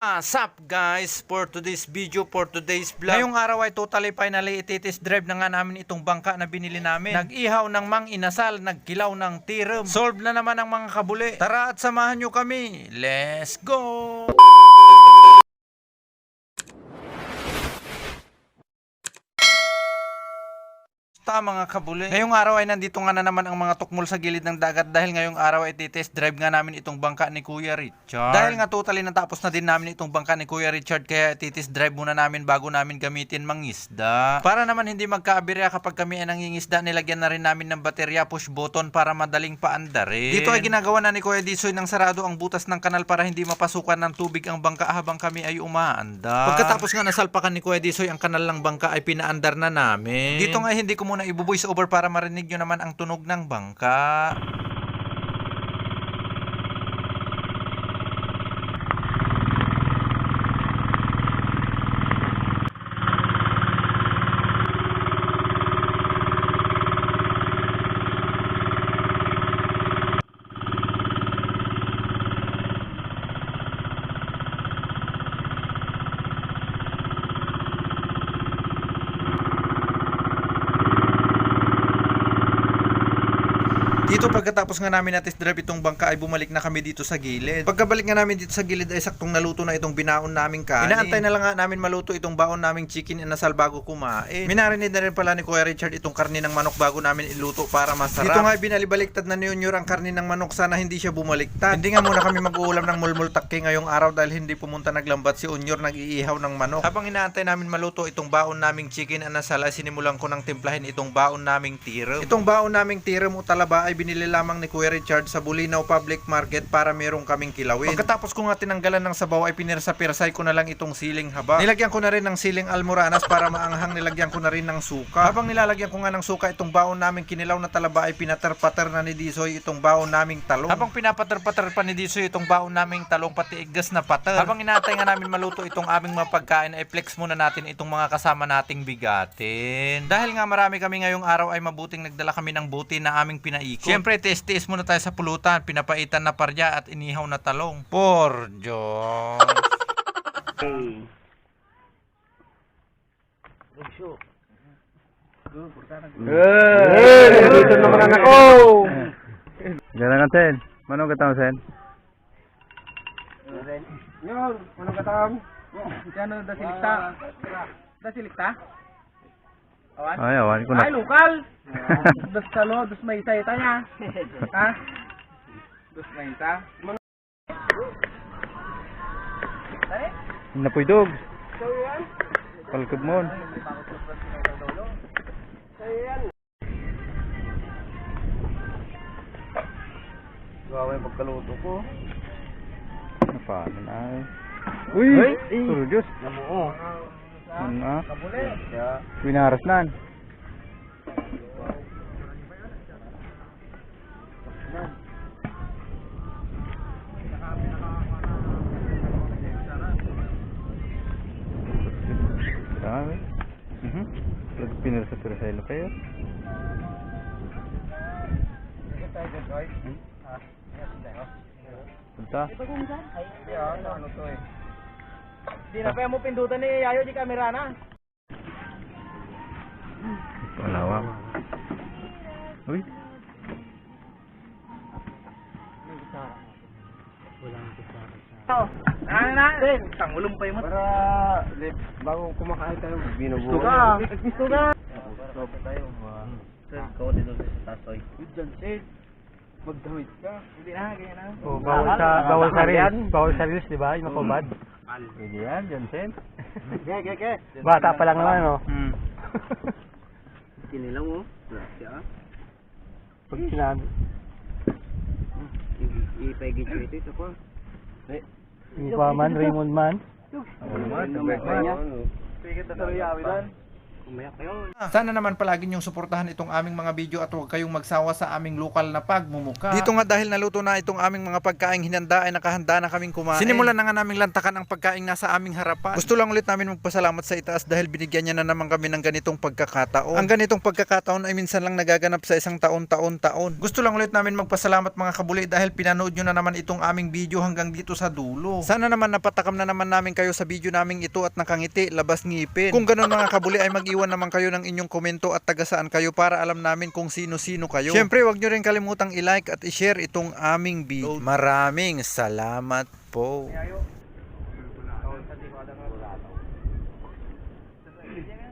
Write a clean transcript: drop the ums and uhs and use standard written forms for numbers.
Sup guys, for today's video, for today's vlog. Ngayong araw ay totally finally ititis drive na nga namin itong bangka na binili namin. Nag-ihaw ng mang inasal, nagkilaw ng tiram. Solve na naman ang mga kabuli. Tara at samahan nyo kami. Let's go! Mga kabuli. Ngayong araw ay nandito nga na naman ang mga tukmol sa gilid ng dagat dahil ngayong araw ay titest drive nga namin itong bangka ni Kuya Richard. Dahil nga totally natapos na din namin itong bangka ni Kuya Richard kaya titest drive muna namin bago namin gamitin mangisda. Para naman hindi magkaabirya kapag kami ay nangingisda, nilagyan na rin namin ng baterya push button para madaling paandarin. Dito ay ginagawa na ni Kuya Disoy ng sarado ang butas ng kanal para hindi mapasukan ng tubig ang bangka habang kami ay umaandar. Pagkatapos nga nasalpakan ni Kuya Disoy ang kanal ng bangka ay pinaandar na namin. Dito nga hindi ko muna ibu-voice over para marinig nyo naman ang tunog ng bangka. Dito pagkatapos nga namin na test drive itong bangka ay bumalik na kami dito sa gilid. Pagkabalik nga namin dito sa gilid ay saktong naluto na itong binaon naming kanin. Inaantay na lang nga namin maluto itong baon naming chicken inasal bago kumain. Minarinid na rin pala ni Kuya Richard itong karni ng manok bago namin iluto para masarap. Dito nga ay binalibaliktad na ni Junior ang karni ng manok, sana hindi siya bumaliktad. Hindi nga muna kami mag-uulam ng mulmul takke ngayong araw dahil hindi pumunta naglambat si Junior, nag-iihaw ng manok. Habang inaantay namin maluto itong baon naming chicken inasal ay sinimulan ko ng timplahin itong baon naming tiram. Itong baon naming tiram o talaba ay binili lamang ni Kuya Richard sa Bulinaw Public Market para merong kaming kilawin. Pagkatapos ko nga tinanggalan ng sabaw ay pinirsa-pirsay ko na lang itong siling haba. Nilagyan ko na rin ng siling almoranas para maanghang, nilagyan ko na rin ng suka. Habang nilalagyan ko nga ng suka itong baon naming kinilaw na talaba ay pinater-pater na ni Disoy itong baon naming talong. Habang pinapater-pater pa ni Disoy itong baon naming talong pati igas na pater. Habang inaantay nga namin maluto itong aming mapagkain ay flex muna natin itong mga kasama nating bigatin. Dahil nga marami kami ngayong araw ay mabuting nagdala kami ng buti na aming pinaikot. Siyempre tiis muna tayo sa pulutan, pinapaitan na parya at inihaw na talong. Por Diyos! Dito naman anak ko! Gano'n ka, Sen? Manong katang, Sen? Yun, manong katang? Ano, dasilikta? Dasilikta? Awan? Ay, awan ko na. Ay, lokal! Dos talo, dos may isa ita niya. Ha? Dos may isa? Napuydog. So yan? Palkod mo. So yan? Gawa yung pagkaluto ko. Paano na eh. Uy! Puro Diyos. Namuo. Ano? Kabuli. Winaras nan. Sabi. Pinirsa-pirsa ilo kayo. Punta. Ano to eh. Di na pa mo pindutan ni Yayo di kamera na. Palawa. Uy. Ano na? Tangulong pa yung para bago kumakain tayo binubuo. Gusto ka. Gusto tayo. Sir, ikaw dito sa tasoy. Diyan, Sid. Magdawit ka. Hindi na, ganyan na. Oh, bawal sa reels, di ba? Yung makubad. Hindi yan, Johnson. Ge. Bata pa lang naman, no? Kinilaw mo. Siya. Pag sinabi. Ipagit ko ito pa. Yung pa man, Raymond man. Ano naman? Pagit na sa riyawi doon. Umayak kayo. Sana naman palagi niyong suportahan itong aming mga video at huwag kayong magsawa sa aming lokal na pagmumuka. Dito nga dahil naluto na itong aming mga pagkaing hinanda ay nakahanda na kaming kumain. Sinimulan na nga naming lantakan ang pagkaing nasa aming harapan. Gusto lang ulit namin magpasalamat sa itaas dahil binigyan niya na naman kami ng ganitong pagkakataon. Ang ganitong pagkakataon ay minsan lang nagaganap sa isang taon. Gusto lang ulit namin magpasalamat mga kabuli dahil pinanood nyo na naman itong aming video hanggang dito sa dulo. Sana naman napatakam na naman namin kayo sa video naming ito at nakangiti, labas ngipin. Kung ganun mga kabuli ay mag-iwan naman kayo ng inyong komento at taga saan kayo para alam namin kung sino-sino kayo. Syempre wag nyo rin kalimutang i-like at i-share itong aming video. Maraming salamat po.